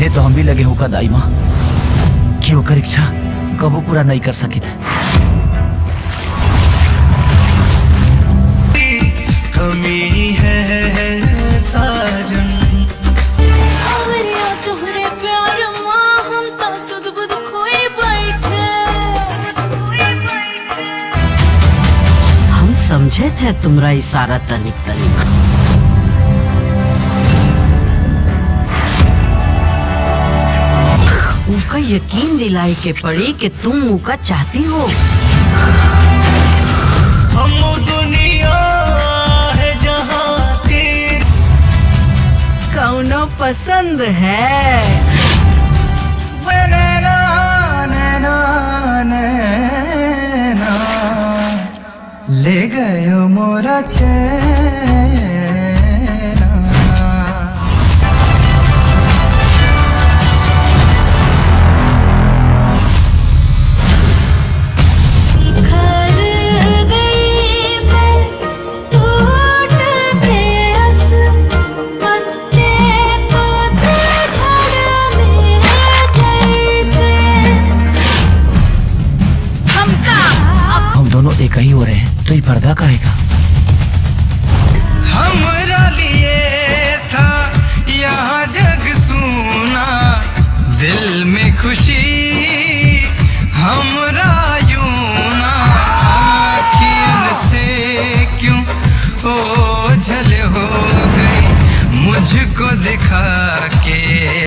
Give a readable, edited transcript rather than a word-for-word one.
पहले तो हम भी लगे होगा दाई माँ कि ओकर इच्छा कबो पूरा नहीं कर सकी थे। कमी है साजन तुम्हारे प्यार माँ हम तो सुध बुध खोए बैठे। हम समझे थे तुम्हारा इशारा तनिक तनिक। उनका यकीन दिलाए के पड़ी कि तुम उनका चाहती हो। हम दुनिया है जहाँ तेरी कौनो पसंद है। नैना नैना नैना ले गयो मोरा चैन। दोनों एक ही हो रहे हैं तो ये पर्दा काहेगा? हमरा लिए था यहाँ जग सुना, दिल में खुशी